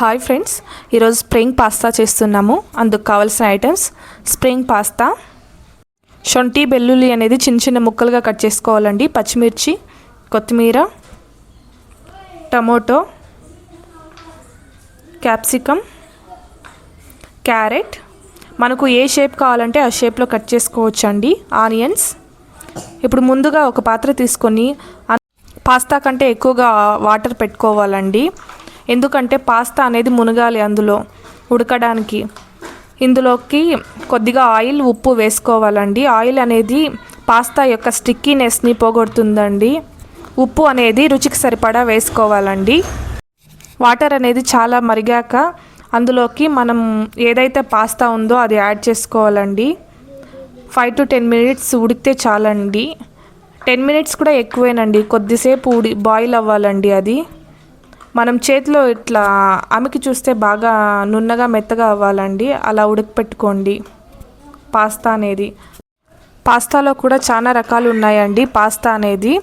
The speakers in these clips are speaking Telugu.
హాయ్ ఫ్రెండ్స్, ఈరోజు స్ప్రింగ్ పాస్తా చేస్తున్నాము. అందుకు కావాల్సిన ఐటమ్స్: స్ప్రింగ్ పాస్తా, శొంఠి వెల్లుల్లి అనేది చిన్న చిన్న ముక్కలుగా కట్ చేసుకోవాలండి, పచ్చిమిర్చి, కొత్తిమీర, టమోటో, క్యాప్సికమ్, క్యారెట్. మనకు ఏ షేప్ కావాలంటే ఆ షేప్లో కట్ చేసుకోవచ్చండి. ఆనియన్స్. ఇప్పుడు ముందుగా ఒక పాత్ర తీసుకొని పాస్తా కంటే ఎక్కువగా వాటర్ పెట్టుకోవాలండి, ఎందుకంటే పాస్తా అనేది మునగాలి అందులో ఉడకడానికి. ఇందులోకి కొద్దిగా ఆయిల్, ఉప్పు వేసుకోవాలండి. ఆయిల్ అనేది పాస్తా యొక్క స్టిక్కీనెస్ని పోగొడుతుందండి. ఉప్పు అనేది రుచికి సరిపడా వేసుకోవాలండి. వాటర్ అనేది చాలా మరిగాక అందులోకి మనం ఏదైతే పాస్తా ఉందో అది యాడ్ చేసుకోవాలండి. 5 to 10 minutes ఉడికితే చాలండి. 10 minutes కూడా ఎక్కువేనండి, కొద్దిసేపు బాయిల్ అవ్వాలండి. అది మనం చేతిలో ఇట్లా అమికి చూస్తే బాగా నున్నగా మెత్తగా అవ్వాలండి. అలా ఉడకపెట్టుకోండి పాస్తా అనేది. పాస్తాలో కూడా చాలా రకాలు ఉన్నాయండి పాస్తా అనేది.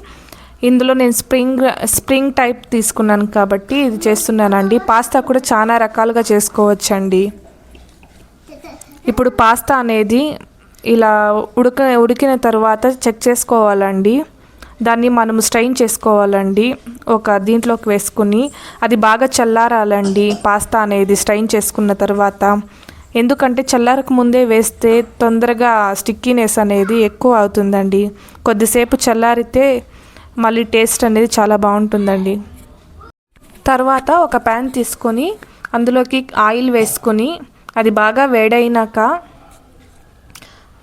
ఇందులో నేను స్ప్రింగ్ టైప్ తీసుకున్నాను కాబట్టి ఇది చేస్తున్నానండి. పాస్తా కూడా చాలా రకాలుగా చేసుకోవచ్చండి. ఇప్పుడు పాస్తా అనేది ఇలా ఉడికిన తర్వాత చెక్ చేసుకోవాలండి. దాన్ని మనం స్ట్రెయిన్ చేసుకోవాలండి. ఒక దీంట్లోకి వేసుకుని అది బాగా చల్లారాలండి పాస్తా అనేది స్ట్రెయిన్ చేసుకున్న తర్వాత. ఎందుకంటే చల్లారక ముందే వేస్తే తొందరగా స్టిక్కీనెస్ అనేది ఎక్కువ అవుతుందండి. కొద్దిసేపు చల్లారితే మళ్ళీ టేస్ట్ అనేది చాలా బాగుంటుందండి. తర్వాత ఒక ప్యాన్ తీసుకొని అందులోకి ఆయిల్ వేసుకొని అది బాగా వేడైనాక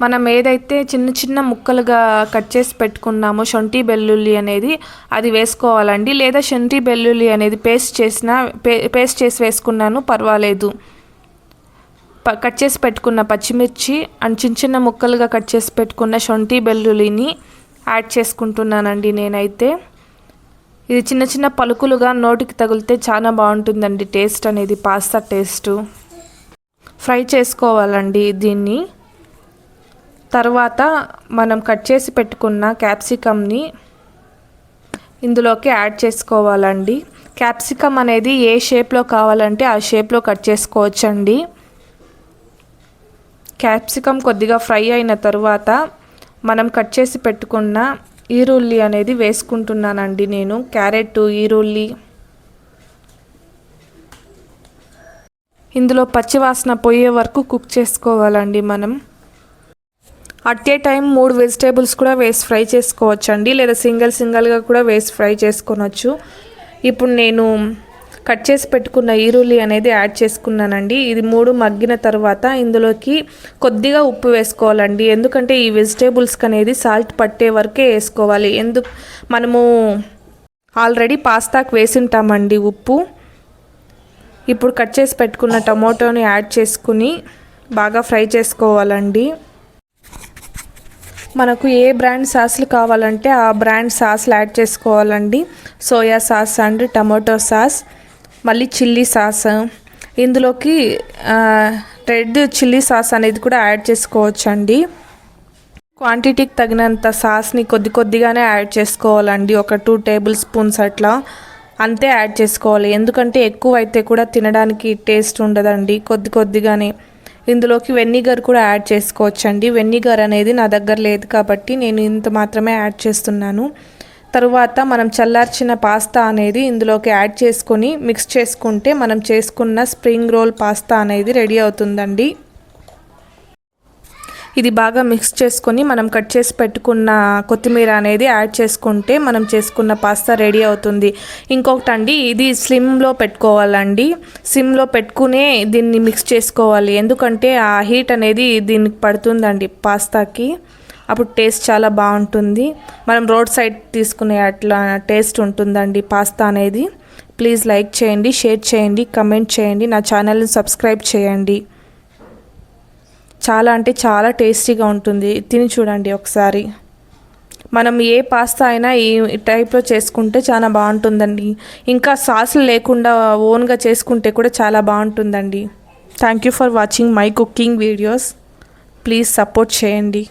మనం ఏదైతే చిన్న చిన్న ముక్కలుగా కట్ చేసి పెట్టుకున్నామో శొంఠి వెల్లుల్లి అనేది అది వేసుకోవాలండి. లేదా శొంఠి వెల్లుల్లి అనేది పేస్ట్ చేసి వేసుకున్నాను, పర్వాలేదు. కట్ చేసి పెట్టుకున్న పచ్చిమిర్చి అండ్ చిన్న చిన్న ముక్కలుగా కట్ చేసి పెట్టుకున్న శొంఠి వెల్లుల్లిని యాడ్ చేసుకుంటున్నానండి నేనైతే. ఇది చిన్న చిన్న పలుకులుగా నోటికి తగిలితే చాలా బాగుంటుందండి టేస్ట్ అనేది, పాస్తా టేస్ట్. ఫ్రై చేసుకోవాలండి దీన్ని. తర్వాత మనం కట్ చేసి పెట్టుకున్న క్యాప్సికమ్ని ఇందులోకి యాడ్ చేసుకోవాలండి. క్యాప్సికమ్ అనేది ఏ షేప్లో కావాలంటే ఆ షేప్లో కట్ చేసుకోవచ్చండి. క్యాప్సికమ్ కొద్దిగా ఫ్రై అయిన తర్వాత మనం కట్ చేసి పెట్టుకున్న ఈరుల్లి అనేది వేసుకుంటున్నానండి నేను. క్యారెట్, ఈరుల్లి. ఇందులో పచ్చివాసన పోయే వరకు కుక్ చేసుకోవాలండి మనం. అట్ ఏ టైం 3 వెజిటేబుల్స్ కూడా వేసి ఫ్రై చేసుకోవచ్చండి, లేదా సింగిల్గా కూడా వేసి ఫ్రై చేసుకోవచ్చు. ఇప్పుడు నేను కట్ చేసి పెట్టుకున్న ఈరుల్లి అనేది యాడ్ చేసుకున్నానండి. ఇది 3 మగ్గిన తర్వాత ఇందులోకి కొద్దిగా ఉప్పు వేసుకోవాలండి. ఎందుకంటే ఈ వెజిటేబుల్స్కి అనేది సాల్ట్ పట్టే వరకే వేసుకోవాలి. మనము ఆల్రెడీ పాస్తాకి వేసింటామండి ఉప్పు. ఇప్పుడు కట్ చేసి పెట్టుకున్న టమోటోని యాడ్ చేసుకుని బాగా ఫ్రై చేసుకోవాలండి. మనకు ఏ బ్రాండ్ సాస్లు కావాలంటే ఆ బ్రాండ్ సాస్లు యాడ్ చేసుకోవాలండి. Soya sauce and tomato sauce, మళ్ళీ చిల్లీ సాస్. ఇందులోకి రెడ్ చిల్లీ సాస్ అనేది కూడా యాడ్ చేసుకోవచ్చండి. క్వాంటిటీకి తగినంత సాస్ని కొద్దిగానే యాడ్ చేసుకోవాలండి. ఒక 2 tablespoons అట్లా అంతే యాడ్ చేసుకోవాలి. ఎందుకంటే ఎక్కువ అయితే కూడా తినడానికి టేస్ట్ ఉండదండి, కొద్దిగానే. ఇందులోకి వెనిగర్ కూడా యాడ్ చేసుకోవచ్చండి. వెనిగర్ అనేది నా దగ్గర లేదు కాబట్టి నేను ఇంత మాత్రమే యాడ్ చేస్తున్నాను. తరువాత మనం చల్లార్చిన పాస్తా అనేది ఇందులోకి యాడ్ చేసుకొని మిక్స్ చేసుకుంటే మనం చేసుకున్న స్ప్రింగ్ రోల్ పాస్తా అనేది రెడీ అవుతుందండి. ఇది బాగా మిక్స్ చేసుకొని మనం కట్ చేసి పెట్టుకున్న కొత్తిమీర అనేది యాడ్ చేసుకుంటే మనం చేసుకున్న పాస్తా రెడీ అవుతుంది. ఇంకొకటి అండి, ఇది స్లిమ్లో పెట్టుకోవాలండి. సిమ్లో పెట్టుకునే దీన్ని మిక్స్ చేసుకోవాలి. ఎందుకంటే ఆ హీట్ అనేది దీనికి పడుతుందండి పాస్తాకి. అప్పుడు టేస్ట్ చాలా బాగుంటుంది. మనం రోడ్ సైడ్ తీసుకునే అట్లా టేస్ట్ ఉంటుందండి పాస్తా అనేది. ప్లీజ్ లైక్ చేయండి, షేర్ చేయండి, కమెంట్ చేయండి, నా ఛానల్ని సబ్స్క్రైబ్ చేయండి. చాలా అంటే చాలా టేస్టీగా ఉంటుంది, తిని చూడండి ఒకసారి. మనం ఏ పాస్తా అయినా ఈ టైప్లో చేసుకుంటే చాలా బాగుంటుందండి. ఇంకా సాసులు లేకుండా ఓన్గా చేసుకుంటే కూడా చాలా బాగుంటుందండి. Thank you for watching my cooking videos. Please support చేయండి.